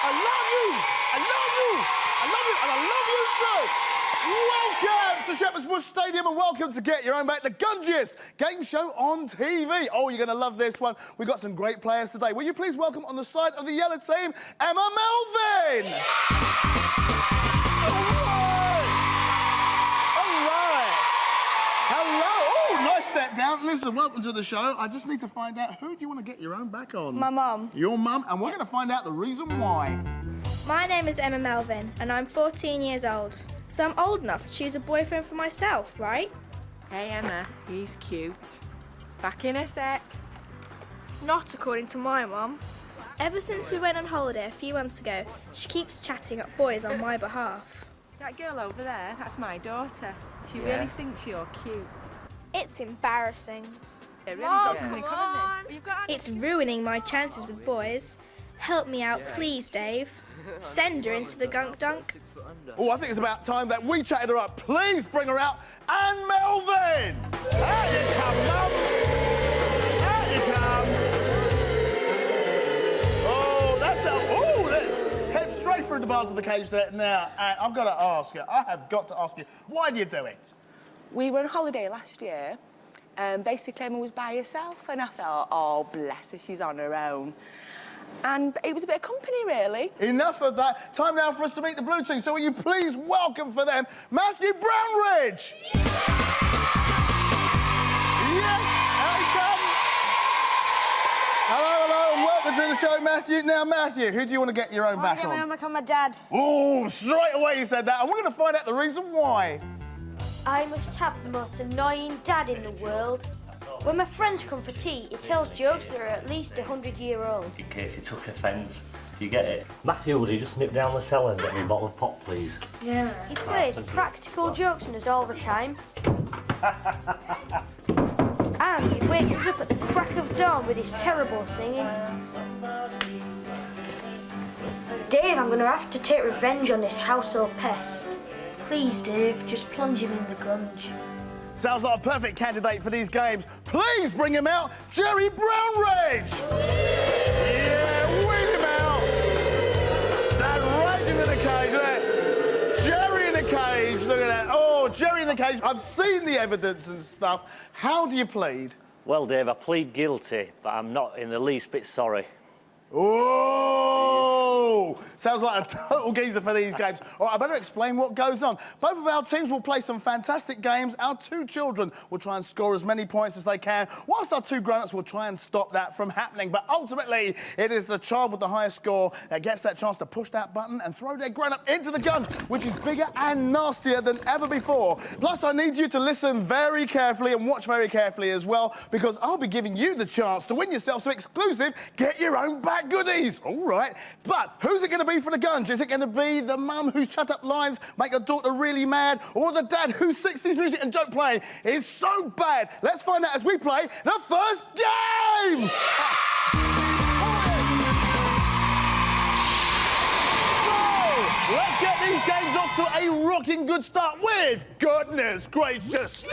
I love you! I love you! I love you! And I love you too! Welcome to Shepherd's Bush Stadium and welcome to Get Your Own Back, the gungiest game show on TV. Oh, you're going to love this one. We've got some great players today. Will you please welcome on the side of the yellow team, Emma Melvin! Hello. Oh, nice step down. Listen, welcome to the show. I just need to find out, who do you want to get your own back on? My mum. Your mum? And we're going to find out the reason why. My name is Emma Melvin and I'm 14 years old. So I'm old enough to choose a boyfriend for myself, right? Hey Emma, he's cute. Back in a sec. Not according to my mum. Ever since we went on holiday a few months ago, she keeps chatting up boys on my behalf. That girl over there, that's my daughter. She really thinks you're cute. It's embarrassing. It really Mom, got something come coming on. in. You've got It's ruining my chances with boys. Help me out, please, Dave. Send her into the gunk dunk. Oh, I think it's about time that we chatted her up. Please bring her out. Anne Melvin! There you come, Mum. There you come. Oh, that's a... Oh, let's head straight through the bars of the cage there now. And I've got to ask you, I have got to ask you, why do you do it? We were on holiday last year, and basically Emma was by herself, and I thought, oh, bless her, she's on her own. And it was a bit of company, really. Enough of that. Time now for us to meet the blue team. So will you please welcome for them, Matthew Brownridge? Yes, here he comes. Hello, and welcome to the show, Matthew. Now, Matthew, who do you want to get your own back on? I want to get my own back on my dad. Oh, straight away you said that. And we're going to find out the reason why. I must have the most annoying dad in the world. When my friends come for tea, he tells jokes that are at least 100-year-old. In case he took offence. Do you get it? Matthew, would you just nip down the cellar and get me a bottle of pop, please? Yeah. He plays practical jokes on us all the time. And he wakes us up at the crack of dawn with his terrible singing. Dave, I'm going to have to take revenge on this household pest. Please, Dave, just plunge him in the gunge. Sounds like a perfect candidate for these games. Please bring him out, Jerry Brownridge! Yeah, wing him out! Dad right into the cage, look at that. Jerry in the cage, look at that. Oh, Jerry in the cage. I've seen the evidence and stuff. How do you plead? Well, Dave, I plead guilty, but I'm not in the least bit sorry. Oh! Sounds like a total geezer for these games. All right, I better explain what goes on. Both of our teams will play some fantastic games. Our two children will try and score as many points as they can, whilst our two grown-ups will try and stop that from happening. But ultimately, it is the child with the highest score that gets that chance to push that button and throw their grown-up into the gun, which is bigger and nastier than ever before. Plus, I need you to listen very carefully and watch very carefully as well, because I'll be giving you the chance to win yourself some exclusive Get Your Own Back goodies. All right, but who's it going to be for the gunge? Is it going to be the mum whose shut-up lines make her daughter really mad, or the dad whose 60s music and joke playing is so bad? Let's find out as we play the first game! So, let's get these games off to a rocking good start with Goodness Gracious.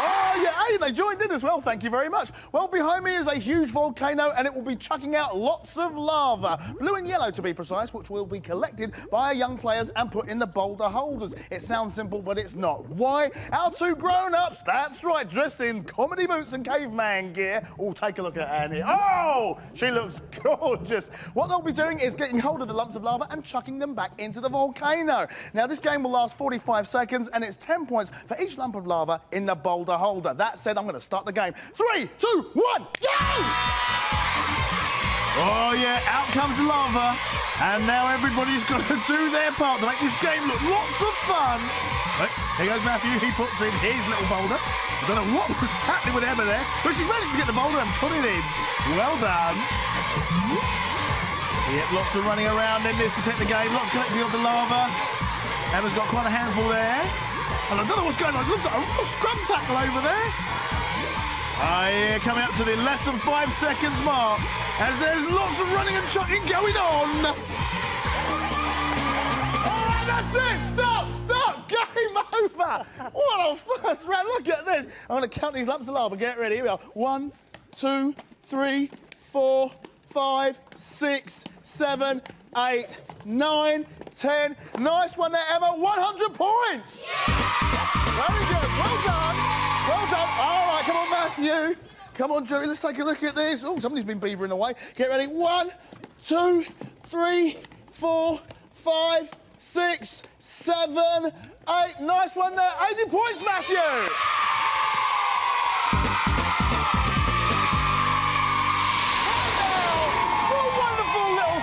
Oh, yeah, hey, they joined in as well, thank you very much. Well, behind me is a huge volcano and it will be chucking out lots of lava. Blue and yellow, to be precise, which will be collected by our young players and put in the boulder holders. It sounds simple, but it's not. Why? Our two grown-ups, that's right, dressed in comedy boots and caveman gear. Oh, take a look at Annie. Oh, she looks gorgeous. What they'll be doing is getting hold of the lumps of lava and chucking them back into the volcano. Now, this game will last 45 seconds and it's 10 points for each lump of lava in the boulder holder. That said, I'm going to start the game. 3, 2, 1, go! Oh, yeah, out comes the lava. And now everybody's got to do their part to make this game look lots of fun. Right, here goes Matthew. He puts in his little boulder. I don't know what was happening with Emma there, but she's managed to get the boulder and put it in. Well done. Yeah, lots of running around in this to protect the game. Lots collecting of the lava. Emma's got quite a handful there. And I don't know what's going on. It looks like a real scrum tackle over there. Yeah, coming up to the less than 5 seconds mark as there's lots of running and chucking going on. All right, that's it. Stop. Game over. What a first round. Look at this. I'm going to count these lumps of lava. Get ready. Here we are. 1, 2, 3, 4, 5, 6, 7, 8, 9, 10. Nice one there, Emma. 100 points. Very good. Well done. Well done. All right, come on, Matthew. Come on, Jerry. Let's take a look at this. Oh, somebody's been beavering away. Get ready. 1, 2, 3, 4, 5, 6, 7, 8. Nice one there. 80 points, Matthew.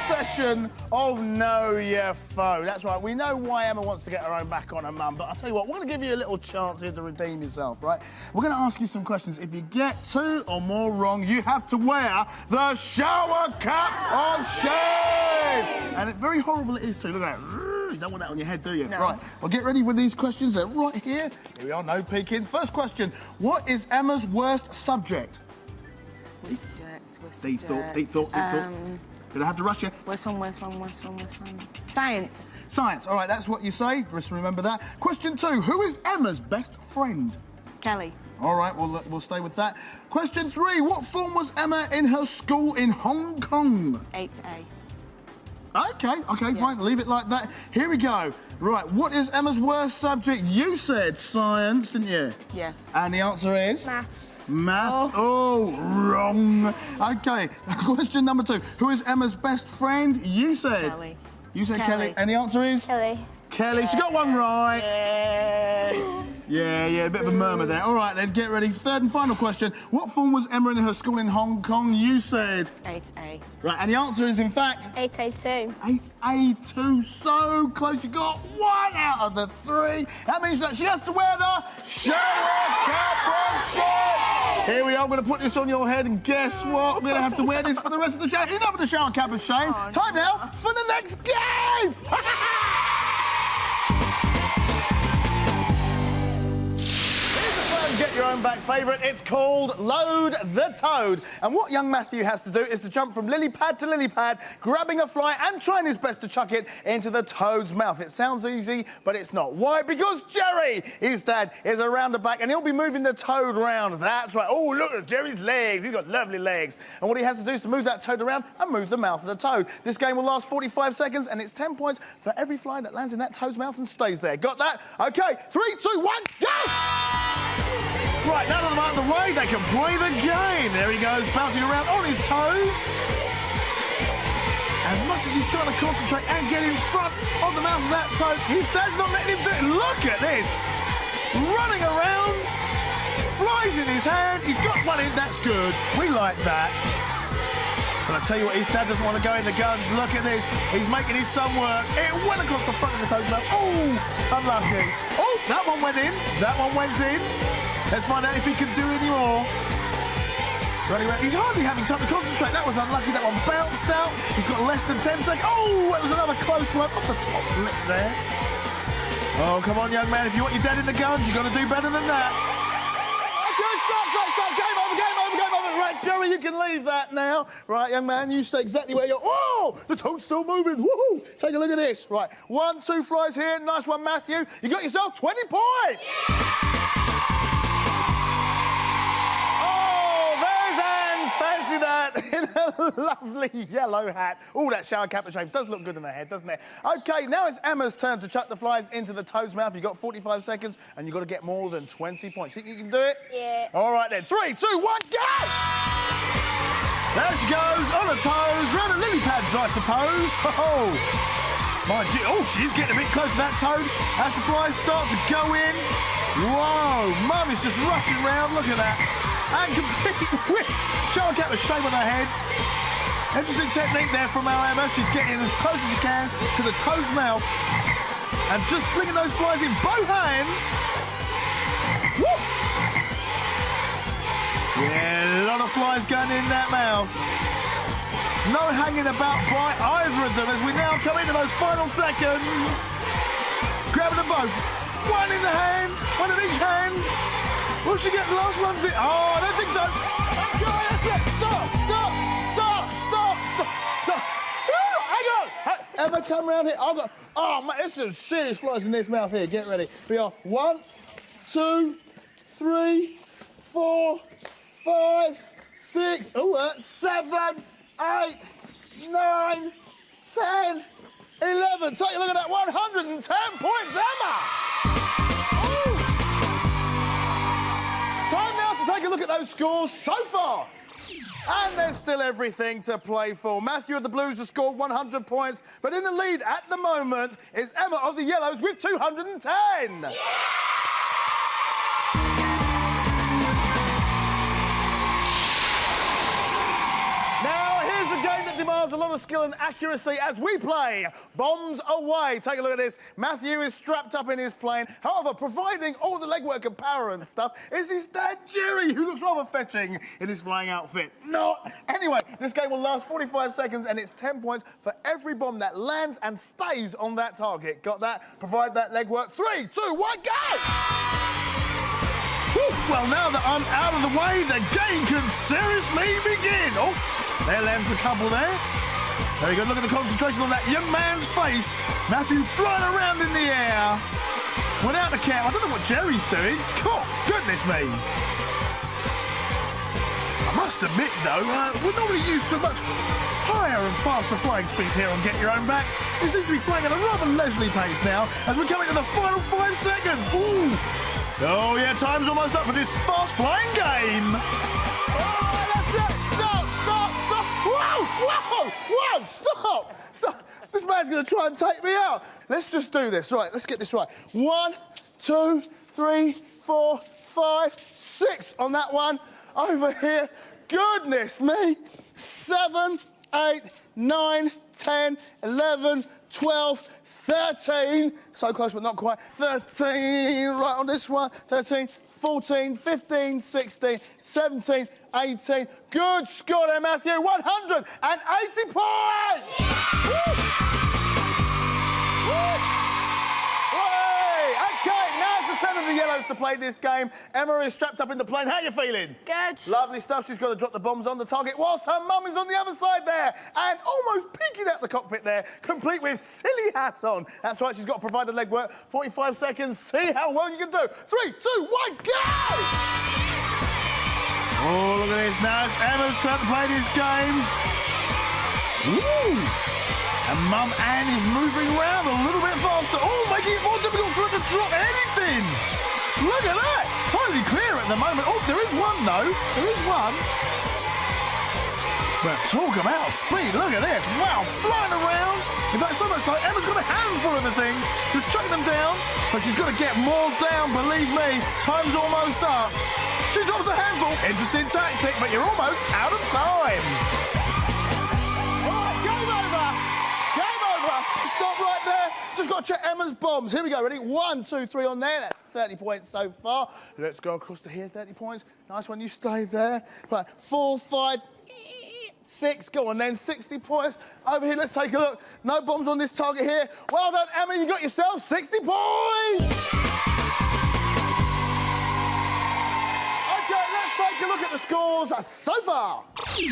Session of Know Your Foe. That's right, we know why Emma wants to get her own back on her mum, but I'll tell you what, we're going to give you a little chance here to redeem yourself, right? We're going to ask you some questions. If you get 2 or more wrong, you have to wear the shower cap of shame! And it's very horrible it is too. Look at that. You don't want that on your head, do you? No. Right, well, get ready for these questions. They're right here. Here we are, no peeking. First question, what is Emma's worst subject? Deep thought, deep thought, deep thought. Did I have to rush you? Worst one. Science. Science. All right, that's what you say. Just remember that. Question 2. Who is Emma's best friend? Kelly. All right, we'll stay with that. Question 3. What form was Emma in her school in Hong Kong? 8A. Okay, fine. Leave it like that. Here we go. Right, what is Emma's worst subject? You said science, didn't you? Yeah. And the answer is? Maths. Maths. Oh, wrong. Okay, question number 2. Who is Emma's best friend? You said? Kelly. You said Kelly. And the answer is? Kelly. Kelly. She got one right. Yes. Yeah, a bit of a murmur there. All right, then, get ready. Third and final question. What form was Emma in her school in Hong Kong? You said? 8A. Right, and the answer is, in fact? 8A2. 8A2. So close. You got 1 out of the 3. That means that she has to wear the shower cap of shame. Here we are. I'm going to put this on your head, and guess what? We're going to have to wear this for the rest of the show. Enough of the shower cap of shame. Oh, Time now for the next game. Get your own back favourite. It's called Load the Toad. And what young Matthew has to do is to jump from lily pad to lily pad, grabbing a fly and trying his best to chuck it into the toad's mouth. It sounds easy, but it's not. Why? Because Jerry, his dad, is around the back and he'll be moving the toad round. That's right. Oh, look at Jerry's legs. He's got lovely legs. And what he has to do is to move that toad around and move the mouth of the toad. This game will last 45 seconds and it's 10 points for every fly that lands in that toad's mouth and stays there. Got that? OK, 3, 2, 1, go! Right, none of them out of the way, they can play the game. There he goes, bouncing around on his toes. As much as he's trying to concentrate and get in front of the mouth of that toad, his dad's not letting him do it. Look at this. Running around, flies in his hand. He's got one in, that's good. We like that. But I tell you what, his dad doesn't want to go in the guns. Look at this. He's making his son work. It went across the front of the toad's mouth. Oh, unlucky. Oh, that one went in. That one went in. Let's find out if he can do any more. He's hardly having time to concentrate. That was unlucky. That one bounced out. He's got less than 10 seconds. Oh, it was another close one off the top lip there. Oh, come on, young man. If you want your dad in the guns, you've got to do better than that. OK, stop. Game over. Right, Jerry, you can leave that now. Right, young man, you stay exactly where you're... Oh, the toad's still moving. Woohoo! Take a look at this. Right, 1, 2 flies here. Nice one, Matthew. You got yourself 20 points. Fancy that in a lovely yellow hat. Oh, that shower cap of shame does look good in the head, doesn't it? OK, now it's Emma's turn to chuck the flies into the toad's mouth. You've got 45 seconds and you've got to get more than 20 points. Think you can do it? Yeah. All right, then. 3, 2, 1, go! There she goes, on her toes, round her lily pads, I suppose. Oh, she's getting a bit close to that toad as the flies start to go in. Whoa, Mum is just rushing round. Look at that. And completely whipped. Shower cap of shame on her head. Interesting technique there from our Emma. She's getting as close as she can to the toad's mouth and just flinging those flies in both hands. Woo! Yeah, a lot of flies going in that mouth. No hanging about by either of them as we now come into those final seconds. Grabbing them both. One in the hand, one in each hand. Will she get the last ones in? Oh, I don't think so. Okay, that's it. Stop. Hang on. Emma, come round here. Oh, mate, there's some serious flies in this mouth here. Get ready. We are 1, 2, 3, 4, 5, 6, 7, 8, 9, 10, 11. Take a look at that. 110 points, Emma. Ooh. Time now to take a look at those scores so far. And there's still everything to play for. Matthew of the Blues has scored 100 points, but in the lead at the moment is Emma of the Yellows with 210. Yeah! Demands a lot of skill and accuracy as we play Bombs Away. Take a look at this. Matthew is strapped up in his plane. However, providing all the legwork and power and stuff is his dad, Jerry, who looks rather fetching in his flying outfit. Not. Anyway, this game will last 45 seconds and it's 10 points for every bomb that lands and stays on that target. Got that? Provide that legwork. 3, 2, 1, go! Whew. Well, now that I'm out of the way, the game can seriously begin. Oh. There lands a couple there. Very good. Look at the concentration on that young man's face. Matthew flying around in the air. Without the cap. I don't know what Jerry's doing. God, goodness me. I must admit, though, we're not really used to much higher and faster flying speeds here on Get Your Own Back. It seems to be flying at a rather leisurely pace now as we're coming to the final 5 seconds. Ooh. Oh, yeah, time's almost up for this fast flying game. Whoa, stop! This man's going to try and take me out. Let's just do this. Right, let's get this right. 1, 2, 3, 4, 5, 6 on that one. Over here. Goodness me. 7, 8, 9, 10, 11, 12, 13. So close, but not quite. 13, right on this one. 13, 14, 15, 16, 17, 18. Good score there, Matthew. 180 points! Woo! OK, now's the turn of the Yellows to play this game. Emma is strapped up in the plane. How you feeling? Good. Lovely stuff. She's got to drop the bombs on the target whilst her mum is on the other side there and almost peeking out the cockpit there, complete with silly hats on. That's right, she's got to provide the legwork. 45 seconds. See how well you can do. 3, 2, 1, go! Oh, look at this. Now it's Emma's turn to play this game. Ooh. And Mum Anne is moving around a little bit faster. Oh, making it more difficult for her to drop anything. Look at that. Totally clear at the moment. Oh, there is one, though. There is one. But talk about speed. Look at this. Wow, flying around. In fact, so much so, Emma's got a handful of the things. Just chuck them down. But she's got to get more down, believe me. Time's almost up. She drops a handful. Interesting tactic, but you're almost out of time. Stop right there. Just got to check Emma's bombs. Here we go. Ready? 1, 2, 3 on there. That's 30 points so far. Let's go across to here. 30 points. Nice one. You stay there. Right. 4, 5, 6. Go on then. 60 points. Over here, let's take a look. No bombs on this target here. Well done, Emma. You got yourself 60 points. Take a look at the scores so far.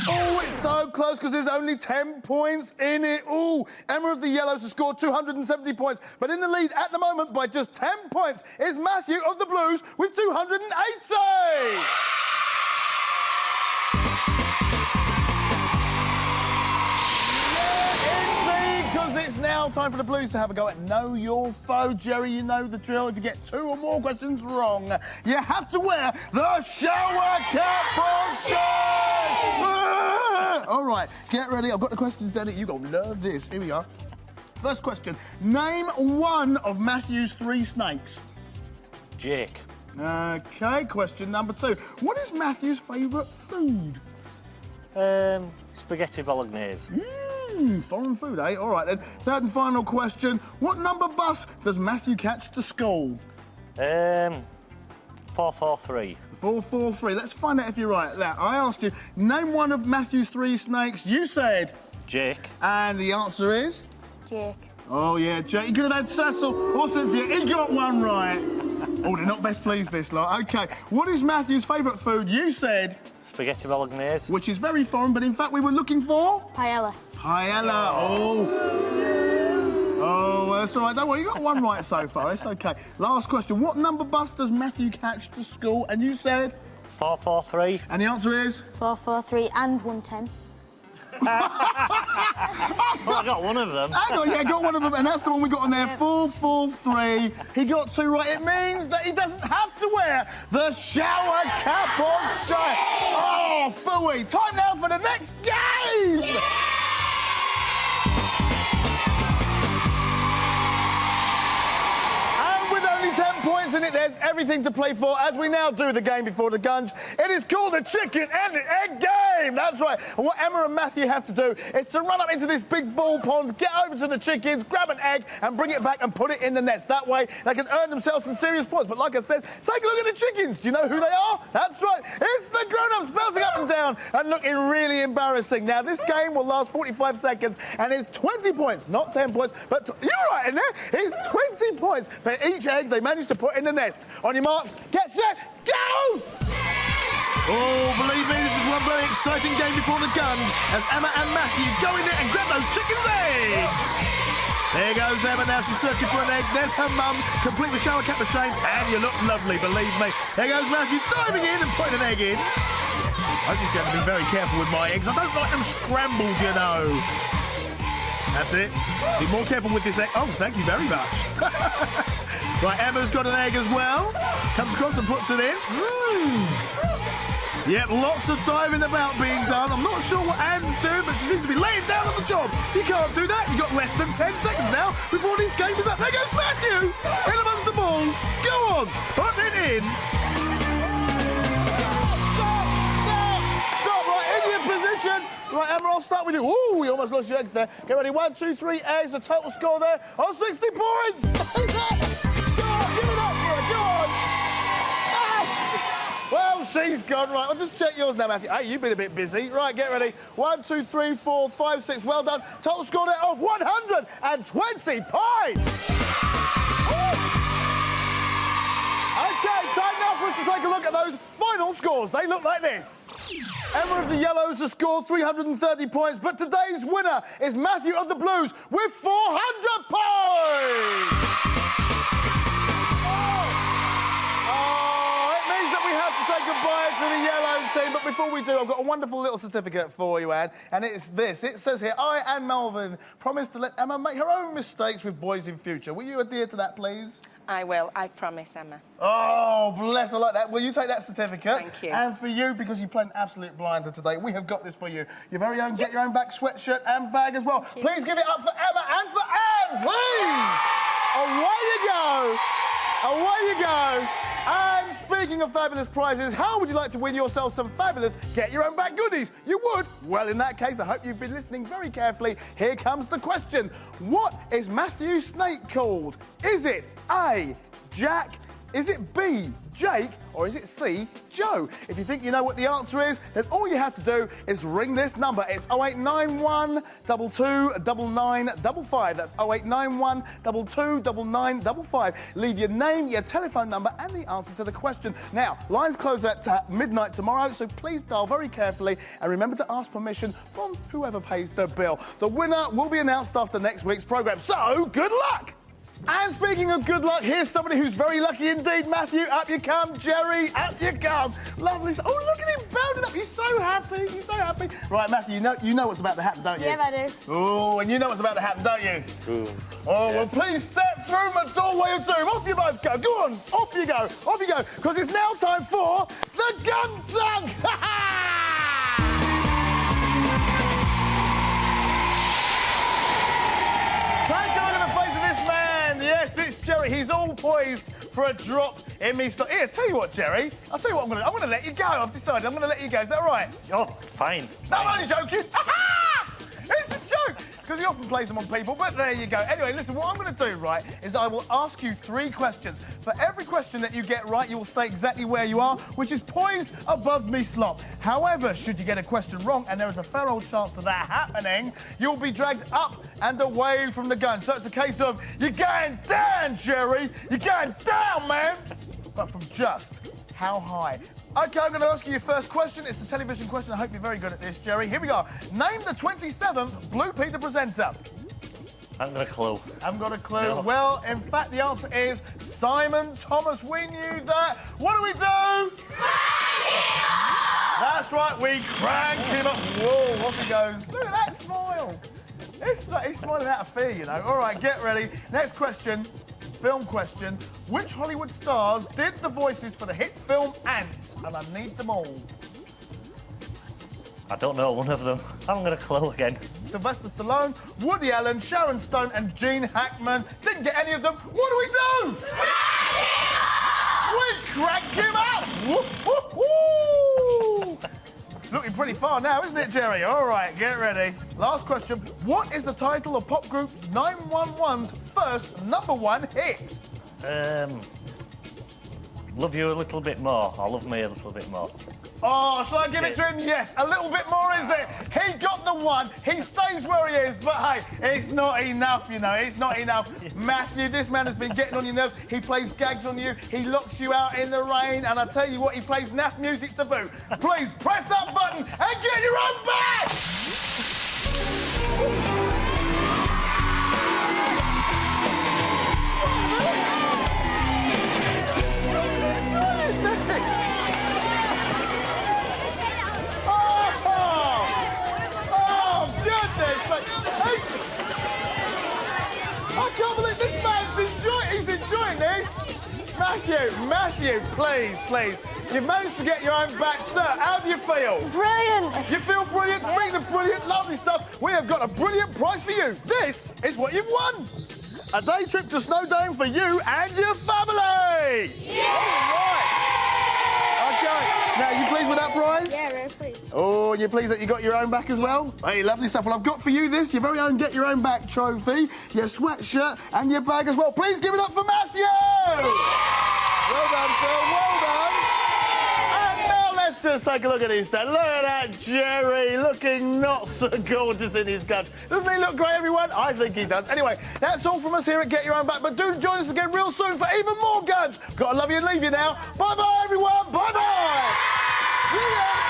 Oh, it's so close because there's only 10 points in it. Ooh, Emma of the Yellows has scored 270 points, but in the lead at the moment by just 10 points is Matthew of the Blues with 280. It's now time for the Blues to have a go at Know Your Foe. Jerry, you know the drill. If you get 2 or more questions wrong, you have to wear the shower cap of shame. All right, get ready. I've got the questions ready. You're going to love this. Here we are. First question. Name one of Matthew's 3 snakes. Jake. OK, question number 2. What is Matthew's favourite food? Spaghetti bolognese. Foreign food, eh? All right, then. Third and final question. What number bus does Matthew catch to school? 443. 443. Let's find out if you're right. Now, I asked you, name one of Matthew's 3 snakes. You said... Jake. And the answer is? Jake. Oh, yeah, Jake. You could have had Cecil or Cynthia. He got one right. Oh, they're not best pleased, this lot. OK. What is Matthew's favourite food? You said... Spaghetti bolognese. Which is very foreign, but in fact we were looking for... Paella. Paella. Oh, that's all right. Don't worry, you got one right so far. It's OK. Last question. What number bus does Matthew catch to school? And you said... 443. And the answer is? 443 and 110. Well, I got one of them. Hang on, yeah, got one of them, and that's the one we got on there. 443. He got 2 right. It means that he doesn't have to wear the shower cap on show. Oh, phooey. Time now for the next game. Yeah! And with only 10 points in it, there's everything to play for as we now do the game before the gunge. It is called a chicken and egg game. That's right. And what Emma and Matthew have to do is to run up into this big ball pond, get over to the chickens, grab an egg and bring it back and put it in the nest. That way they can earn themselves some serious points. But like I said, take a look at the chickens. Do you know who they are? That's right. It's the grown-ups bouncing up and down and looking really embarrassing. Now, this game will last 45 seconds and it's 20 points, not 10 points, but you're right in there. It's 20 points for each egg they manage to put in the nest. On your marks, get set, go! Oh, believe me, this is one very exciting game before the gunge as Emma and Matthew go in there and grab those chickens' eggs. There goes Emma now, she's searching for an egg. There's her mum, complete with shower cap of shame, and you look lovely, believe me. There goes Matthew diving in and putting an egg in. I'm just going to be very careful with my eggs. I don't like them scrambled, you know. That's it. Be more careful with this egg. Oh, thank you very much. Right, Emma's got an egg as well. Comes across and puts it in. Yep, lots of diving about being done. I'm not sure what Anne's doing, but she seems to be laying down on the job. You can't do that. You've got less than 10 seconds now before this game is up. There goes Matthew! In amongst the balls. Go on, put it in. Stop, right, in your positions. Right, Emma, I'll start with you. Ooh, you almost lost your eggs there. Get ready, 1, 2, 3 eggs. The total score there of 60 points. Go on, give it up for her, go on. Well, she's gone. Right, I'll just check yours now, Matthew. Hey, you've been a bit busy. Right, get ready. 1, 2, 3, 4, 5, 6. Well done. Total score there of 120 points. OK, time now for us to take a look at those final scores. They look like this. Emma of the Yellows has scored 330 points, but today's winner is Matthew of the Blues with 400 points. Say goodbye to the yellow team, but before we do, I've got a wonderful little certificate for you, Anne, and it's this. It says here, I, Anne Melvin, promise to let Emma make her own mistakes with boys in future. Will you adhere to that, please? I will. I promise, Emma. Oh, bless her like that. Will you take that certificate? Thank you. And for you, because you played an absolute blinder today, we have got this for you. Your very own Get Your Own Back sweatshirt and bag as well. Please give it up for Emma and for Anne, please! Away you go! Away you go! And speaking of fabulous prizes, how would you like to win yourself some fabulous Get Your Own Back goodies? You would? Well, in that case, I hope you've been listening very carefully. Here comes the question. What is Matthew's snake called? Is it A, Jack? Is it B, Jake? Or is it C, Joe? If you think you know what the answer is, then all you have to do is ring this number. It's 0891 229955. That's 0891 229955. Leave your name, your telephone number, and the answer to the question. Now, lines close at midnight tomorrow, so please dial very carefully and remember to ask permission from whoever pays the bill. The winner will be announced after next week's programme. So, good luck! And speaking of good luck, here's somebody who's very lucky indeed. Matthew, up you come. Jerry, up you come. Lovely. Oh, look at him bounding up. He's so happy. He's so happy. Right, Matthew, you know what's about to happen, don't you? Yeah, I do. Oh, and you know what's about to happen, don't you? Ooh. Oh, well, please step through my doorway of doom. Off you both go. Go on. Off you go. Off you go. Because it's now time for the gun dunk. Ha ha! Take a look at the face of this man. Yes, it's Jerry. He's all poised for a drop in me. Here, tell you what, Jerry. I'll tell you what I'm going to let you go. I've decided I'm going to let you go. Is that all right? Oh, fine. No, I'm only joking. It's a joke, because he often plays them on people, but there you go. Anyway, listen, what I'm going to do, right, is I will ask you 3 questions. For every question that you get right, you will stay exactly where you are, which is poised above me slot. However, should you get a question wrong, and there is a fair old chance of that happening, you'll be dragged up and away from the gun. So it's a case of, you're going down, Jerry. You're going down, man. But from just how high? OK, I'm going to ask you your first question. It's a television question. I hope you're very good at this, Jerry. Here we go. Name the 27th Blue Peter presenter. I haven't got a clue. Haven't got a clue. No. Well, in fact, the answer is Simon Thomas. We knew that. What do we do? That's right, we crank him up. Whoa, off he goes. Look at that smile. He's smiling out of fear, you know. All right, get ready. Next question, film question. Which Hollywood stars did the voices for the hit film Ants? And I need them all. I don't know one of them. I haven't got a clue again. Sylvester Stallone, Woody Allen, Sharon Stone and Gene Hackman. Didn't get any of them. What do we do? We crank him up! Woo, woo, woo. Looking pretty far now, isn't it, Jerry? All right, get ready. Last question. What is the title of pop group 911's first #1 hit? Love you a little bit more. Or love me a little bit more. Oh, shall I give it to him? Yes, a little bit more, is it? He got the one. He stays where he is, but hey, it's not enough, you know. It's not enough. Matthew, this man has been getting on your nerves. He plays gags on you. He locks you out in the rain, and I tell you what, he plays naff music to boot. Please press that button and get your own back! I can't believe this man's enjoying this. Matthew, please. You've managed to get your own back, sir. How do you feel? Brilliant. You feel brilliant? Yeah. Speaking of brilliant, lovely stuff, we have got a brilliant prize for you. This is what you've won. A day trip to Snowdome for you and your family. Yeah! All right. Okay. Now, you pleased with that prize? Yeah, very pleased. Oh, you pleased that you got your own back as well? Hey, lovely stuff. Well, I've got for you this, your very own Get Your Own Back trophy, your sweatshirt and your bag as well. Please give it up for Matthew! Well done, sir. Well done. And now let's just take a look at his dad. Look at that Jerry, looking not so gorgeous in his guts. Doesn't he look great, everyone? I think he does. Anyway, that's all from us here at Get Your Own Back, but do join us again real soon for even more guns. Gotta love you and leave you now. Bye-bye, everyone. Bye-bye. See ya.